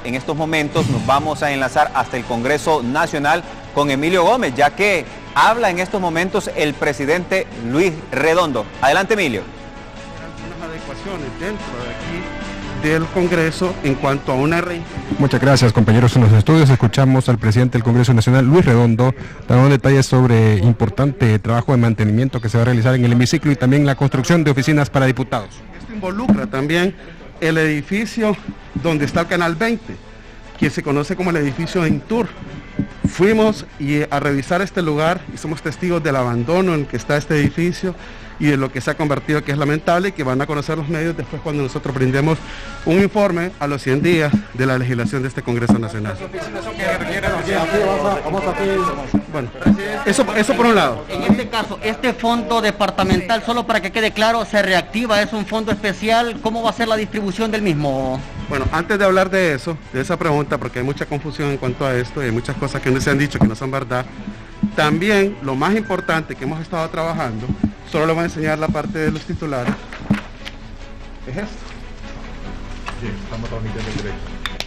En estos momentos nos vamos a enlazar hasta el Congreso Nacional con Emilio Gómez, ya que habla en estos momentos el presidente Luis Redondo. Adelante, Emilio. Unas adecuaciones dentro de aquí del Congreso en cuanto a una ley. Muchas gracias, compañeros. En los estudios escuchamos al presidente del Congreso Nacional, Luis Redondo, dando detalles sobre importante trabajo de mantenimiento que se va a realizar en el hemiciclo y también la construcción de oficinas para diputados. Esto involucra también el edificio donde está el Canal 20, que se conoce como el edificio Intur. Fuimos a revisar este lugar y somos testigos del abandono en el que está este edificio y de lo que se ha convertido, que es lamentable, y que van a conocer los medios después cuando nosotros brindemos un informe a los 100 días de la legislación de este Congreso Nacional. Bueno, eso por un lado. En este caso, este fondo departamental, solo para que quede claro, se reactiva, es un fondo especial. ¿Cómo va a ser la distribución del mismo? Bueno, antes de hablar de eso, de esa pregunta, porque hay mucha confusión en cuanto a esto y hay muchas cosas que no se han dicho que no son verdad, también lo más importante que hemos estado trabajando, solo les voy a enseñar la parte de los titulares, es esto. Sí, estamos transmitiendo en directo.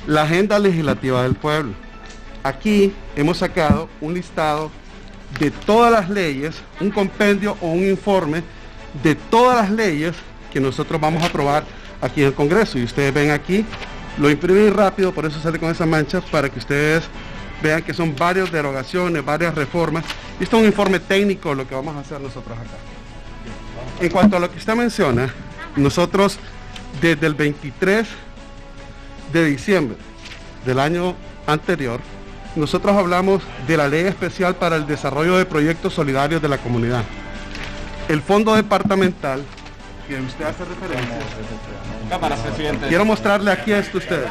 La agenda legislativa del pueblo. Aquí hemos sacado un listado de todas las leyes, un compendio o un informe de todas las leyes que nosotros vamos a aprobar aquí en el Congreso. Y ustedes ven aquí, lo imprimí rápido, por eso sale con esas manchas, para que ustedes vean que son varias derogaciones, varias reformas. Esto es un informe técnico, lo que vamos a hacer nosotros acá. En cuanto a lo que usted menciona, nosotros desde el 23 de diciembre del año anterior, nosotros hablamos de la Ley Especial para el Desarrollo de Proyectos Solidarios de la Comunidad. El Fondo Departamental, que usted hace referencia. Cámara, presidente. Quiero mostrarle aquí esto a ustedes.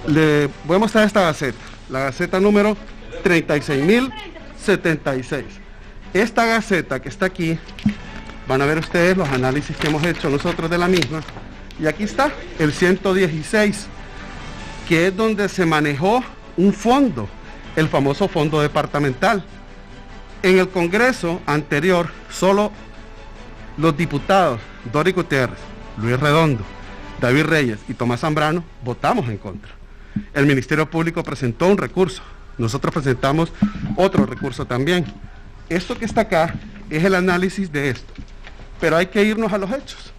Le voy a mostrar esta gaceta, la gaceta número 36.076. Esta gaceta que está aquí, van a ver ustedes los análisis que hemos hecho nosotros de la misma. Y aquí está el 116, que es donde se manejó un fondo, el famoso fondo departamental. En el Congreso anterior, solo los diputados Dori Gutiérrez, Luis Redondo, David Reyes y Tomás Zambrano votamos en contra. El Ministerio Público presentó un recurso, nosotros presentamos otro recurso también. Esto que está acá es el análisis de esto, pero hay que irnos a los hechos.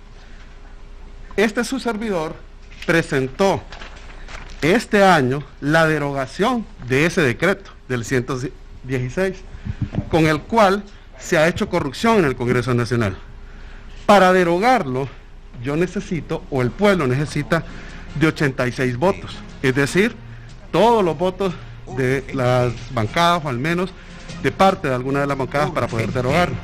Este su servidor presentó este año la derogación de ese decreto del 116, con el cual se ha hecho corrupción en el Congreso Nacional. Para derogarlo, yo necesito, o el pueblo necesita, de 86 votos, es decir, todos los votos de las bancadas, o al menos de parte de alguna de las bancadas, para poder derogarlo.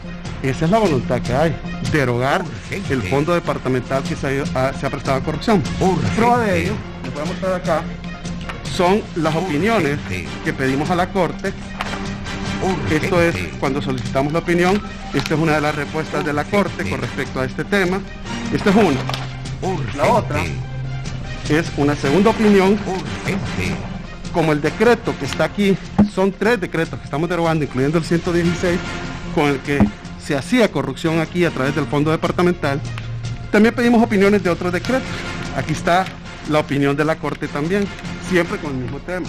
Esa es la voluntad que hay, derogar el fondo departamental que se ha prestado a corrupción. Prueba de ello, les voy a mostrar acá, son las opiniones que pedimos a la Corte. Esto es cuando solicitamos la opinión. Esta es una de las respuestas de la Corte con respecto a este tema. Esta es una. La otra es una segunda opinión. Como el decreto que está aquí, son 3 decretos que estamos derogando, incluyendo el 116, con el que se hacía corrupción aquí a través del fondo departamental. También pedimos opiniones de otros decretos. Aquí está la opinión de la Corte también, siempre con el mismo tema.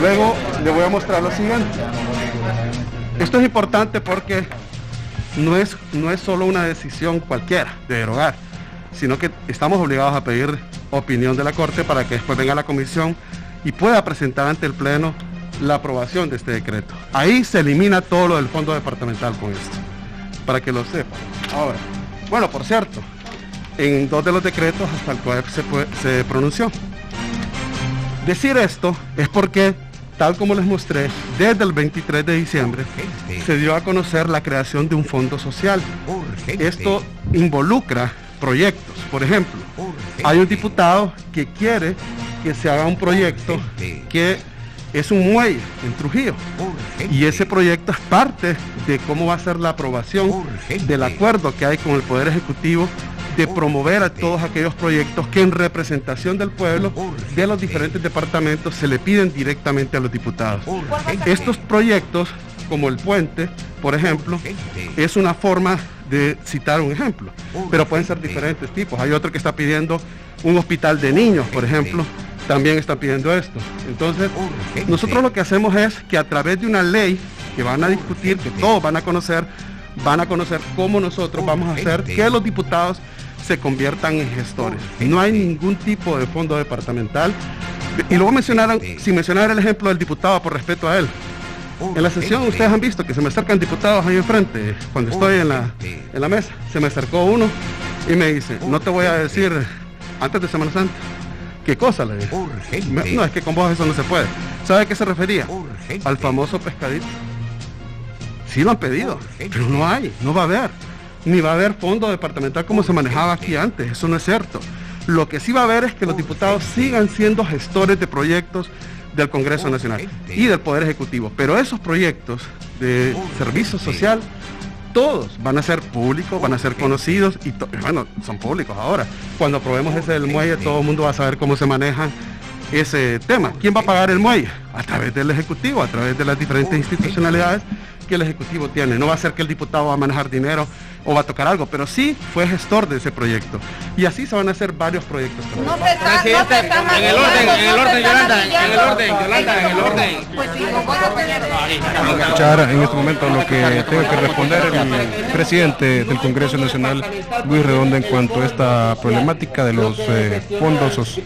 Luego le voy a mostrar lo siguiente. Esto es importante porque no es solo una decisión cualquiera de derogar, sino que estamos obligados a pedir opinión de la Corte para que después venga la comisión y pueda presentar ante el Pleno la aprobación de este decreto. Ahí se elimina todo lo del fondo departamental con esto, para que lo sepan. Ahora, bueno, por cierto, en 2 de los decretos hasta el cual se pronunció. Decir esto es porque, tal como les mostré, desde el 23 de diciembre se dio a conocer la creación de un fondo social. Esto involucra proyectos. Por ejemplo, hay un diputado que quiere que se haga un proyecto que es un muelle en Trujillo, y ese proyecto es parte de cómo va a ser la aprobación del acuerdo que hay con el Poder Ejecutivo de promover a todos aquellos proyectos que en representación del pueblo de los diferentes departamentos se le piden directamente a los diputados. Estos proyectos, como el puente, por ejemplo, es una forma de citar un ejemplo, pero pueden ser diferentes tipos. Hay otro que está pidiendo un hospital de niños, por ejemplo, también está pidiendo esto. Entonces, nosotros lo que hacemos es que a través de una ley que van a discutir, que todos van a conocer cómo nosotros vamos a hacer que los diputados se conviertan en gestores. No hay ningún tipo de fondo departamental. Y luego sin mencionar el ejemplo del diputado por respeto a él. En la sesión ustedes han visto que se me acercan diputados ahí enfrente, cuando estoy en la mesa, se me acercó uno y me dice, no te voy a decir antes de Semana Santa, ¿qué cosa le dije? No, es que con vos eso no se puede. ¿Sabe a qué se refería? Al famoso pescadito. Sí lo han pedido, pero no hay, no va a haber. Ni va a haber fondo departamental como se manejaba aquí antes, eso no es cierto. Lo que sí va a haber es que los diputados sigan siendo gestores de proyectos del Congreso Nacional y del Poder Ejecutivo, pero esos proyectos de servicio social, todos van a ser públicos, van a ser conocidos y bueno, son públicos ahora. Cuando aprobemos ese del muelle, todo el mundo va a saber cómo se maneja ese tema. ¿Quién va a pagar el muelle? A través del Ejecutivo, a través de las diferentes institucionalidades que el Ejecutivo tiene. No va a ser que el diputado va a manejar dinero o va a tocar algo, pero sí fue gestor de ese proyecto. Y así se van a hacer varios proyectos. No te está en el orden, Yolanda, en el orden. Pues sí, no puedo pelear. Vamos a escuchar en este momento lo que tengo que responder el presidente del Congreso Nacional, Luis Redondo, en cuanto a esta problemática de los fondos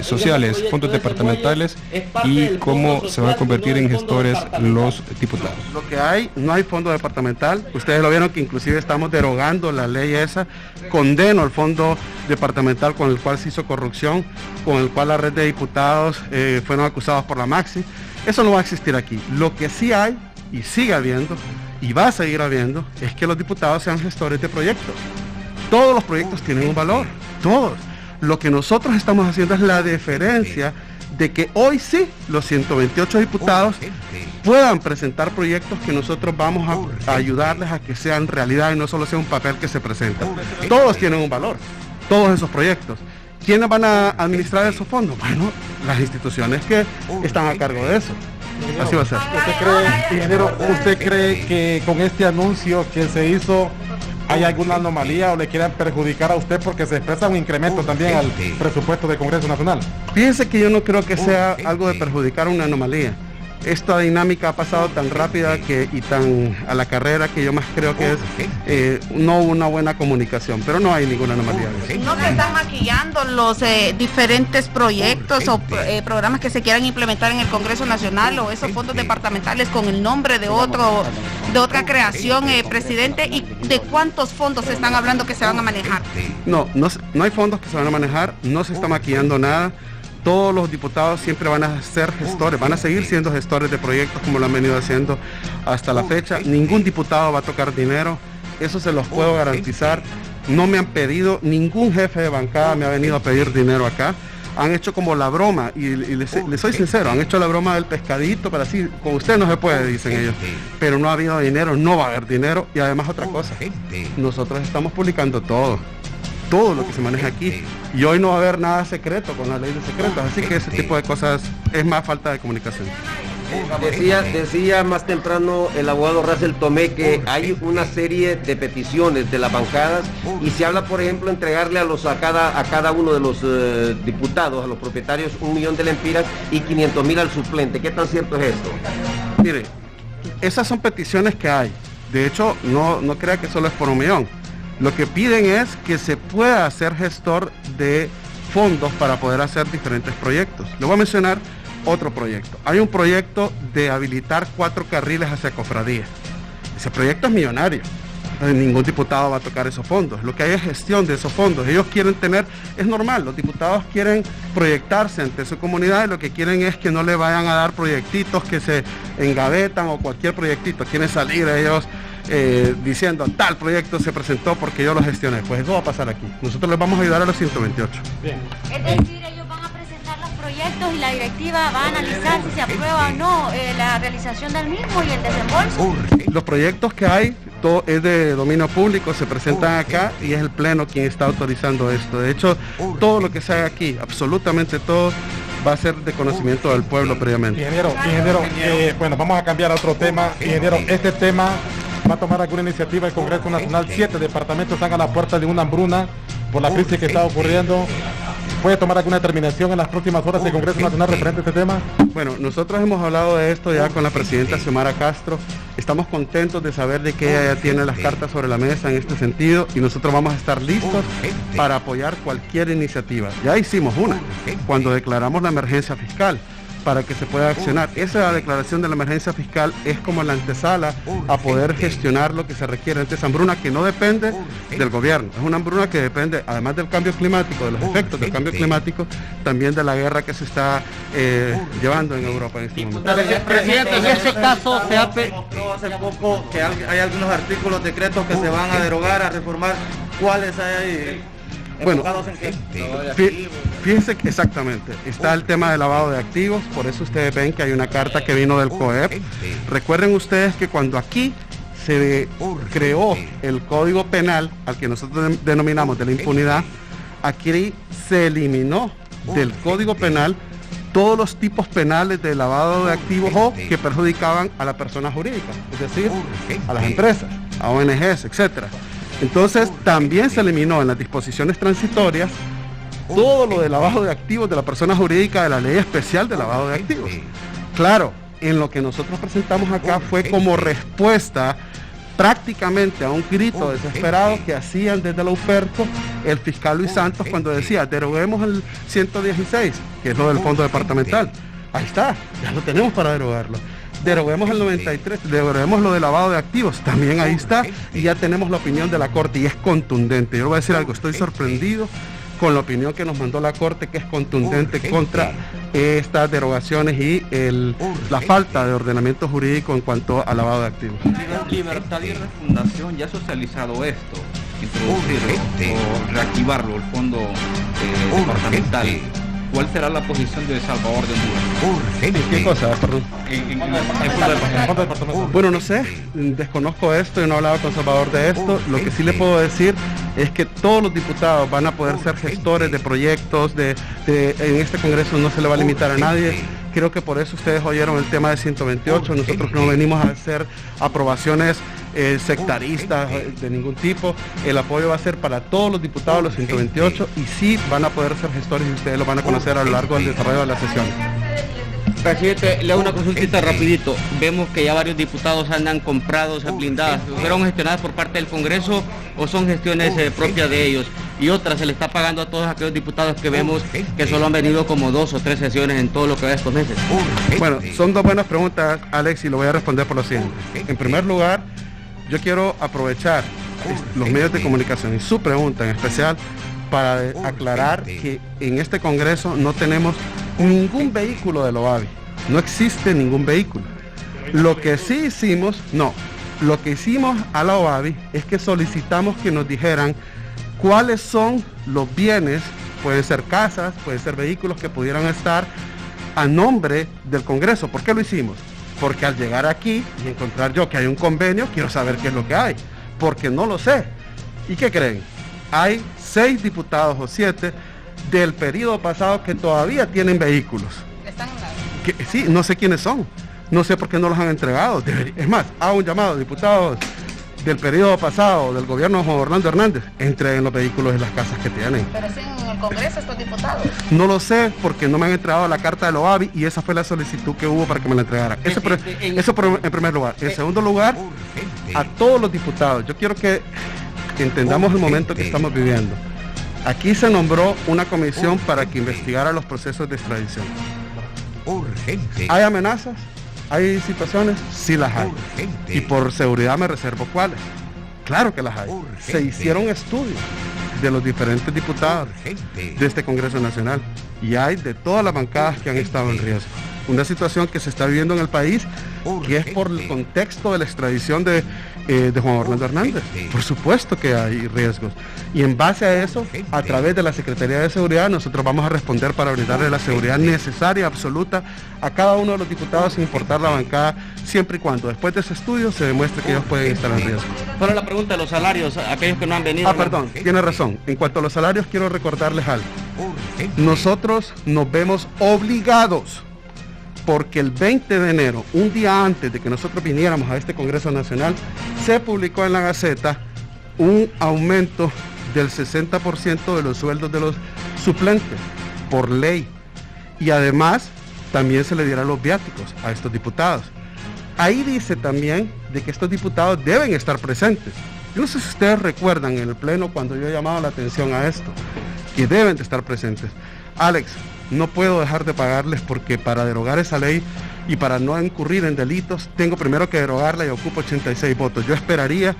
sociales, fondos departamentales y cómo se van a convertir en gestores los diputados. Lo que hay, no hay fondo departamental. Ustedes lo vieron que inclusive estamos derogando la ley esa. Condeno el fondo departamental con el cual se hizo corrupción, con el cual la red de diputados fueron acusados por la Maxi. Eso no va a existir aquí. Lo que sí hay y sigue habiendo y va a seguir habiendo es que los diputados sean gestores de proyectos. Todos los proyectos tienen un valor, todos. Lo que nosotros estamos haciendo es la deferencia de que hoy sí los 128 diputados puedan presentar proyectos que nosotros vamos a ayudarles a que sean realidad y no solo sea un papel que se presenta. Todos tienen un valor, todos esos proyectos. ¿Quiénes van a administrar esos fondos? Bueno, las instituciones que están a cargo de eso. Así va a ser. ¿Usted cree que con este anuncio que se hizo hay alguna anomalía o le quieran perjudicar a usted porque se expresa un incremento también al presupuesto del Congreso Nacional? Fíjense que yo no creo que sea algo de perjudicar una anomalía. Esta dinámica ha pasado tan rápida y tan a la carrera que yo más creo que es no una buena comunicación, pero no hay ninguna anomalía. ¿No se están maquillando los diferentes proyectos o programas que se quieran implementar en el Congreso Nacional o esos fondos departamentales con el nombre de otra creación, presidente? ¿Y de cuántos fondos se están hablando que se van a manejar? No hay fondos que se van a manejar, no se está maquillando nada. Todos los diputados siempre van a ser gestores, van a seguir siendo gestores de proyectos como lo han venido haciendo hasta la fecha. Ningún diputado va a tocar dinero, eso se los puedo garantizar. No me han pedido, ningún jefe de bancada me ha venido a pedir dinero acá. Han hecho como la broma, y les soy sincero, han hecho la broma del pescadito, para así, con usted no se puede, dicen ellos. Pero no ha habido dinero, no va a haber dinero, y además otra cosa, nosotros estamos publicando todo lo que se maneja aquí, y hoy no va a haber nada secreto con la ley de secretos, así que ese tipo de cosas es más falta de comunicación. Decía más temprano el abogado Russell Tomé que hay una serie de peticiones de las bancadas y se habla, por ejemplo, entregarle a cada uno de los diputados, a los propietarios, 1 millón de lempiras y 500,000 al suplente. ¿Qué tan cierto es esto? Mire, esas son peticiones que hay. De hecho, no crea que solo es por 1 millón. Lo que piden es que se pueda ser gestor de fondos para poder hacer diferentes proyectos. Le voy a mencionar otro proyecto. Hay un proyecto de habilitar 4 carriles hacia cofradías. Ese proyecto es millonario. Ningún diputado va a tocar esos fondos. Lo que hay es gestión de esos fondos. Ellos quieren tener, es normal, los diputados quieren proyectarse ante su comunidad y lo que quieren es que no le vayan a dar proyectitos que se engavetan o cualquier proyectito. Quieren salir ellos diciendo tal proyecto se presentó porque yo lo gestioné. Pues eso va a pasar aquí. Nosotros les vamos a ayudar a los 128. Bien. Es decir, ellos van a presentar los proyectos y la directiva va a analizar si se aprueba o no la realización del mismo y el desembolso. Los proyectos que hay, todo es de dominio público, se presentan acá y es el Pleno quien está autorizando esto. De hecho, todo lo que se haga aquí, absolutamente todo, va a ser de conocimiento del pueblo previamente. Ingeniero, bueno, vamos a cambiar a otro tema. Ingeniero, este tema ¿Va a tomar alguna iniciativa el Congreso Nacional? 7 departamentos están a la puerta de una hambruna por la crisis que está ocurriendo. ¿Puede tomar alguna determinación en las próximas horas del Congreso Nacional referente a este tema? Bueno, nosotros hemos hablado de esto ya con la presidenta Xiomara Castro. Estamos contentos de saber de que ella ya tiene las cartas sobre la mesa en este sentido y nosotros vamos a estar listos para apoyar cualquier iniciativa. Ya hicimos una cuando declaramos la emergencia fiscal para que se pueda accionar. Esa declaración de la emergencia fiscal es como la antesala a poder gestionar lo que se requiere ante esa hambruna que no depende del gobierno. Es una hambruna que depende, además del cambio climático, de los efectos del cambio climático, también de la guerra que se está llevando en Europa en este momento. Presidente, en ese caso se ha... Hace poco que hay algunos artículos, decretos que se van a derogar, a reformar. ¿Cuáles hay? Bueno, fíjense que exactamente, está el tema del lavado de activos, por eso ustedes ven que hay una carta que vino del COEP. Recuerden ustedes que cuando aquí se creó el Código Penal, al que nosotros denominamos de la impunidad, aquí se eliminó del Código Penal todos los tipos penales de lavado de activos o que perjudicaban a la persona jurídica, es decir, a las empresas, a ONGs, etcétera. Entonces también se eliminó en las disposiciones transitorias todo lo de lavado de activos de la persona jurídica de la ley especial de lavado de activos. Claro, en lo que nosotros presentamos acá fue como respuesta prácticamente a un grito desesperado que hacían desde la UFERCO el fiscal Luis Santos cuando decía deroguemos el 116, que es lo del fondo departamental. Ahí está, ya lo tenemos para derogarlo. Deroguemos el 93, deroguemos lo de lavado de activos, también ahí está, y ya tenemos la opinión de la Corte y es contundente. Yo le voy a decir algo, estoy sorprendido con la opinión que nos mandó la Corte, que es contundente contra estas derogaciones y la falta de ordenamiento jurídico en cuanto al lavado de activos. Libertad y Refundación ya ha socializado esto, introducirlo o reactivarlo, el fondo departamental. ¿Cuál será la posición de Salvador de Honduras? ¿Qué cosa? Perdón. Bueno, no sé, desconozco esto y no he hablado con Salvador de esto. Lo que sí le puedo decir es que todos los diputados van a poder ser gestores de proyectos, en este Congreso no se le va a limitar a nadie. Creo que por eso ustedes oyeron el tema de 128, nosotros no venimos a hacer aprobaciones sectaristas de ningún tipo, el apoyo va a ser para todos los diputados, los 128, y sí van a poder ser gestores y ustedes lo van a conocer a lo largo del desarrollo de la sesión. Presidente, le hago una consultita rapidito. Vemos que ya varios diputados andan comprados, blindadas. ¿Fueron gestionadas por parte del Congreso o son gestiones propias de ellos? Y otra, se le está pagando a todos aquellos diputados que vemos que solo han venido como 2 o 3 sesiones en todo lo que va de estos meses. Bueno, son dos buenas preguntas, Alex, y lo voy a responder por lo siguiente. En primer lugar, yo quiero aprovechar los medios de comunicación y su pregunta en especial para aclarar que en este Congreso no tenemos ningún vehículo de Loavi, no existe ningún vehículo. Lo que sí hicimos, lo que hicimos a la OAVI es que solicitamos que nos dijeran cuáles son los bienes, pueden ser casas, pueden ser vehículos que pudieran estar a nombre del Congreso. ¿Por qué lo hicimos? Porque al llegar aquí y encontrar yo que hay un convenio, quiero saber qué es lo que hay, porque no lo sé. ¿Y qué creen? Hay 6 diputados o 7 del periodo pasado que todavía tienen vehículos. ¿Están en la... Sí, no sé quiénes son, no sé por qué no los han entregado. Es más, hago un llamado, diputados del periodo pasado del gobierno de Juan Orlando Hernández, entreguen los vehículos y las casas que tienen. ¿Pero sí en el Congreso estos diputados? No lo sé porque no me han entregado la carta de la OAVI y esa fue la solicitud que hubo para que me la entregaran. Eso en primer lugar. En segundo lugar, a todos los diputados, yo quiero que entendamos el momento que estamos viviendo. Aquí se nombró una comisión para que investigara los procesos de extradición. ¿Hay amenazas? ¿Hay situaciones? Sí las hay. Y por seguridad me reservo cuáles. Claro que las hay. Se hicieron estudios de los diferentes diputados de este Congreso Nacional y hay de todas las bancadas que han estado en riesgo. Una situación que se está viviendo en el país que es por el contexto de la extradición de Juan Orlando Hernández. Por supuesto que hay riesgos. Y en base a eso, a través de la Secretaría de Seguridad, nosotros vamos a responder para brindarle la seguridad necesaria, absoluta, a cada uno de los diputados sin importar la bancada, siempre y cuando después de ese estudio se demuestre que ellos pueden estar en riesgo. Para la pregunta de los salarios, aquellos que no han venido... Perdón, tiene razón. En cuanto a los salarios, quiero recordarles algo. Nosotros nos vemos obligados porque el 20 de enero, un día antes de que nosotros viniéramos a este Congreso Nacional, se publicó en la Gaceta un aumento del 60% de los sueldos de los suplentes, por ley. Y además, también se le dieran los viáticos a estos diputados. Ahí dice también de que estos diputados deben estar presentes. Yo no sé si ustedes recuerdan en el Pleno cuando yo he llamado la atención a esto, que deben de estar presentes. Alex, no puedo dejar de pagarles porque para derogar esa ley y para no incurrir en delitos, tengo primero que derogarla y ocupo 86 votos. Yo esperaría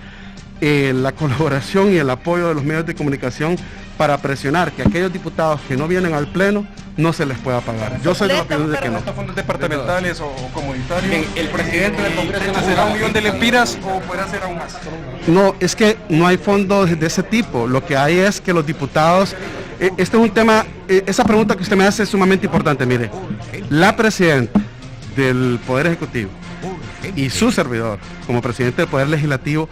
la colaboración y el apoyo de los medios de comunicación para presionar que aquellos diputados que no vienen al Pleno no se les pueda pagar. Yo soy de la opinión de que no. ¿Estos fondos departamentales o comunitarios? Bien, el presidente del Congreso Nacional, ¿será 1 millón de lempiras o podrá ser aún más? No, es que no hay fondos de ese tipo. Lo que hay es que los diputados... este es un tema... esa pregunta que usted me hace es sumamente importante. Mire, la presidenta del Poder Ejecutivo y su servidor, como presidente del Poder Legislativo,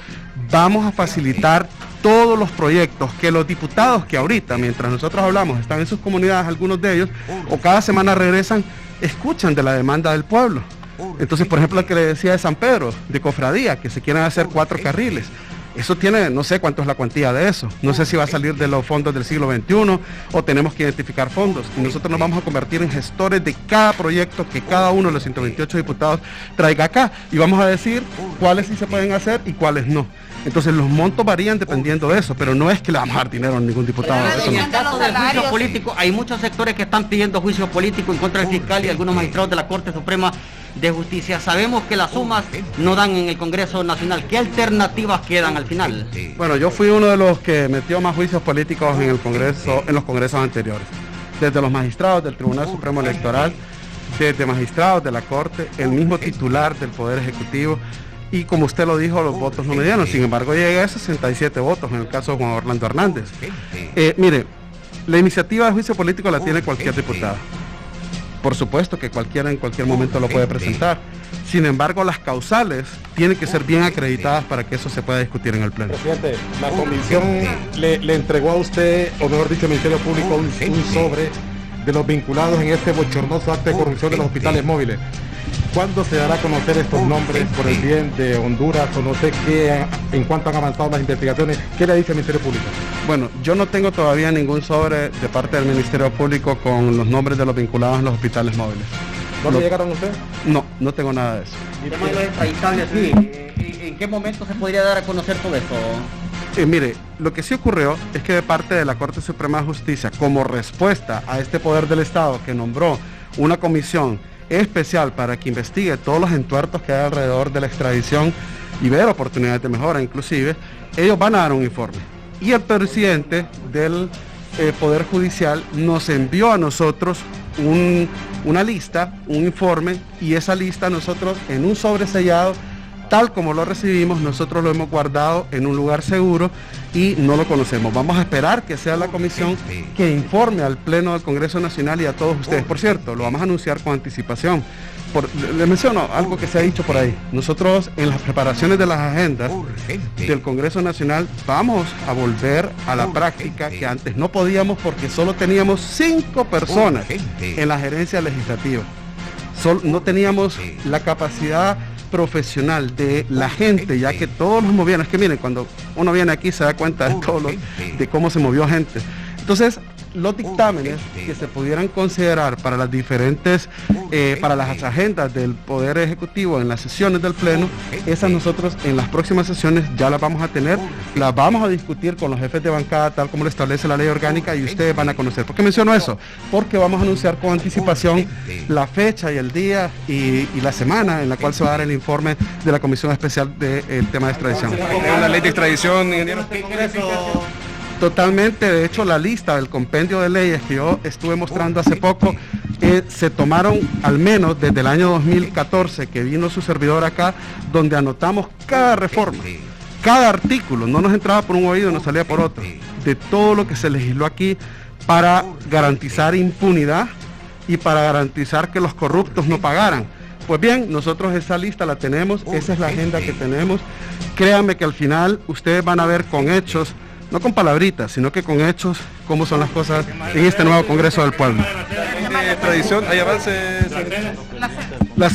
vamos a facilitar todos los proyectos que los diputados que ahorita, mientras nosotros hablamos, están en sus comunidades, algunos de ellos, o cada semana regresan, escuchan de la demanda del pueblo. Entonces, por ejemplo, el que le decía de San Pedro, de Cofradía, que se quieren hacer 4 carriles. Eso tiene, no sé cuánto es la cuantía de eso. No sé si va a salir de los fondos del siglo XXI o tenemos que identificar fondos. Y nosotros nos vamos a convertir en gestores de cada proyecto que cada uno de los 128 diputados traiga acá. Y vamos a decir cuáles sí se pueden hacer y cuáles no. Entonces los montos varían dependiendo de eso, pero no es que le vamos a dar dinero a ningún diputado. En el caso del juicio político, hay muchos sectores que están pidiendo juicio político en contra del fiscal y algunos magistrados de la Corte Suprema de Justicia. Sabemos que las sumas no dan en el Congreso Nacional. ¿Qué alternativas quedan al final? Bueno, yo fui uno de los que metió más juicios políticos en el Congreso, en los congresos anteriores. Desde los magistrados del Tribunal Supremo Electoral, desde magistrados de la Corte, el mismo titular del Poder Ejecutivo. Y como usted lo dijo, los votos no me dieron. Sin embargo, llegué a 67 votos en el caso de Juan Orlando Hernández. Mire, la iniciativa de juicio político la tiene cualquier diputado. Por supuesto que cualquiera en cualquier momento lo puede presentar. Sin embargo, las causales tienen que ser bien acreditadas para que eso se pueda discutir en el Pleno. Presidente, la comisión le entregó a usted, o mejor dicho, al Ministerio Público, un sobre de los vinculados en este bochornoso acto de corrupción de los hospitales móviles. ¿Cuándo se dará a conocer estos nombres por el bien de Honduras o no sé qué, en cuánto han avanzado las investigaciones? ¿Qué le dice el Ministerio Público? Bueno, yo no tengo todavía ningún sobre de parte del Ministerio Público con los nombres de los vinculados en los hospitales móviles. ¿Dónde llegaron ustedes? No, no tengo nada de eso. ¿En qué momento se podría dar a conocer todo esto? Mire, lo que sí ocurrió es que de parte de la Corte Suprema de Justicia, como respuesta a este poder del Estado que nombró una comisión especial para que investigue todos los entuertos que hay alrededor de la extradición y ver oportunidades de mejora inclusive, ellos van a dar un informe. Y el presidente del Poder Judicial nos envió a nosotros una lista, un informe, y esa lista nosotros en un sobresellado, tal como lo recibimos, nosotros lo hemos guardado en un lugar seguro y no lo conocemos. Vamos a esperar que sea la comisión que informe al Pleno del Congreso Nacional y a todos ustedes. Por cierto, lo vamos a anunciar con anticipación. Les menciono algo que se ha dicho por ahí. Nosotros en las preparaciones de las agendas del Congreso Nacional vamos a volver a la práctica que antes no podíamos porque solo teníamos 5 personas en la gerencia legislativa. No teníamos la capacidad profesional de la gente, ya que todos nos movían. Es que miren, cuando uno viene aquí se da cuenta de cómo se movió gente. Entonces, los dictámenes que se pudieran considerar para las diferentes, para las agendas del Poder Ejecutivo en las sesiones del Pleno, esas nosotros en las próximas sesiones ya las vamos a tener, las vamos a discutir con los jefes de bancada tal como lo establece la ley orgánica y ustedes van a conocer. ¿Por qué menciono eso? Porque vamos a anunciar con anticipación la fecha y el día y la semana en la cual se va a dar el informe de la Comisión Especial del tema de extradición. ¿La ley de extradición? Totalmente, de hecho la lista del compendio de leyes que yo estuve mostrando hace poco, se tomaron al menos desde el año 2014 que vino su servidor acá, donde anotamos cada reforma, cada artículo, no nos entraba por un oído y nos salía por otro, de todo lo que se legisló aquí para garantizar impunidad y para garantizar que los corruptos no pagaran. Pues bien, nosotros esa lista la tenemos, esa es la agenda que tenemos. Créanme que al final ustedes van a ver con hechos, no con palabritas, sino que con hechos, cómo son las cosas en este nuevo Congreso del Pueblo. tema de de extradición, ¿hay avances?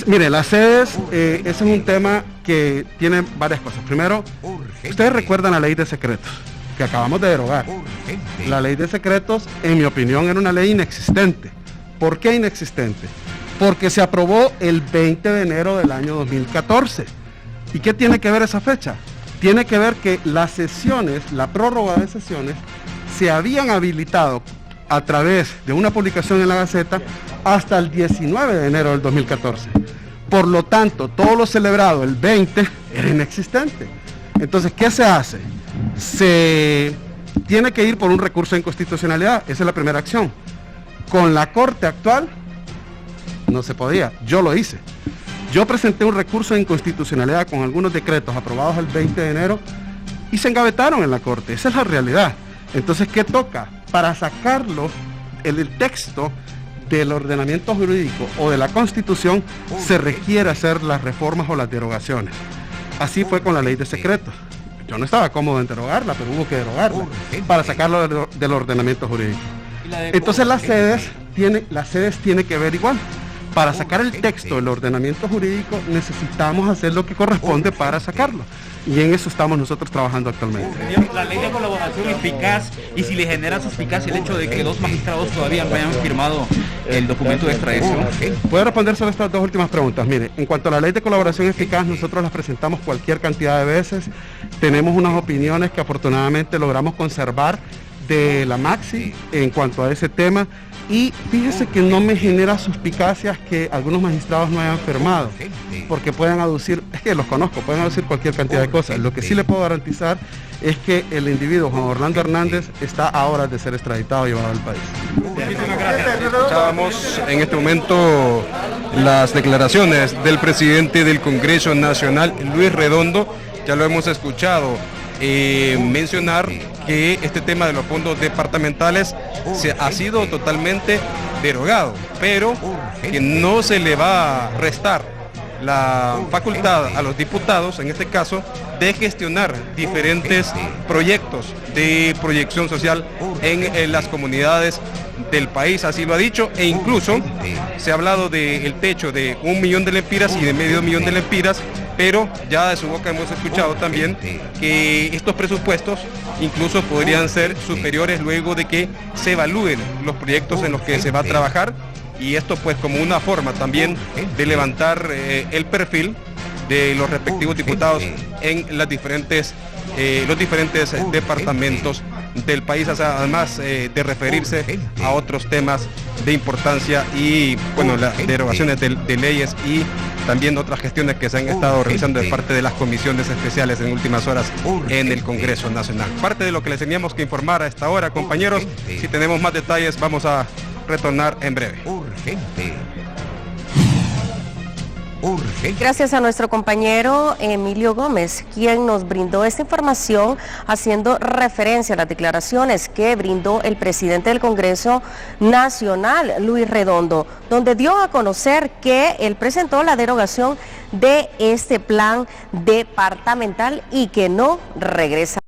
Mire, las sedes, ese es un tema que tiene varias cosas. Primero, ustedes recuerdan la ley de secretos, que acabamos de derogar. La ley de secretos, en mi opinión, era una ley inexistente. ¿Por qué inexistente? Porque se aprobó el 20 de enero del año 2014. ¿Y qué tiene que ver esa fecha? Tiene que ver que las sesiones, la prórroga de sesiones, se habían habilitado a través de una publicación en la Gaceta hasta el 19 de enero del 2014. Por lo tanto, todo lo celebrado el 20 era inexistente. Entonces, ¿qué se hace? Se tiene que ir por un recurso de inconstitucionalidad. Esa es la primera acción. Con la Corte actual no se podía. Yo lo hice. Yo presenté un recurso de inconstitucionalidad con algunos decretos aprobados el 20 de enero y se engavetaron en la Corte. Esa es la realidad. Entonces, ¿qué toca? Para sacarlo, el texto del ordenamiento jurídico o de la Constitución, se requiere hacer las reformas o las derogaciones. Así fue con la ley de secretos. Yo no estaba cómodo en derogarla, pero hubo que derogarla para sacarlo del ordenamiento jurídico. Entonces las sedes tienen que ver igual. Para sacar el texto del ordenamiento jurídico necesitamos hacer lo que corresponde para sacarlo. Y en eso estamos nosotros trabajando actualmente. La ley de colaboración eficaz, y si le genera suspicacia el hecho de que dos magistrados todavía no hayan firmado el documento de extradición. Puedo responder sobre estas dos últimas preguntas. Mire, en cuanto a la ley de colaboración eficaz, nosotros las presentamos cualquier cantidad de veces. Tenemos unas opiniones que afortunadamente logramos conservar de la Maxi en cuanto a ese tema. Y fíjese que no me genera suspicacias que algunos magistrados no hayan firmado, porque pueden aducir, es que los conozco, pueden aducir cualquier cantidad de cosas. Lo que sí le puedo garantizar es que el individuo Juan Orlando Hernández está a horas de ser extraditado y llevado al país. Escuchábamos en este momento las declaraciones del presidente del Congreso Nacional, Luis Redondo. Ya lo hemos escuchado mencionar que este tema de los fondos departamentales ha sido totalmente derogado, pero que no se le va a restar la facultad a los diputados, en este caso, de gestionar diferentes proyectos de proyección social en las comunidades del país, así lo ha dicho, e incluso se ha hablado del techo de 1 millón de lempiras y de medio millón de lempiras, pero ya de su boca hemos escuchado también que estos presupuestos incluso podrían ser superiores luego de que se evalúen los proyectos en los que se va a trabajar, y esto pues como una forma también de levantar el perfil de los respectivos diputados en los diferentes departamentos del país, además de referirse a otros temas de importancia y bueno, las derogaciones de leyes y también otras gestiones que se han estado realizando de parte de las comisiones especiales en últimas horas en el Congreso Nacional. Parte de lo que les teníamos que informar a esta hora, compañeros. Si tenemos más detalles vamos a retornar en breve. Gracias a nuestro compañero Emilio Gómez, quien nos brindó esta información haciendo referencia a las declaraciones que brindó el presidente del Congreso Nacional, Luis Redondo, donde dio a conocer que él presentó la derogación de este plan departamental y que no regresa.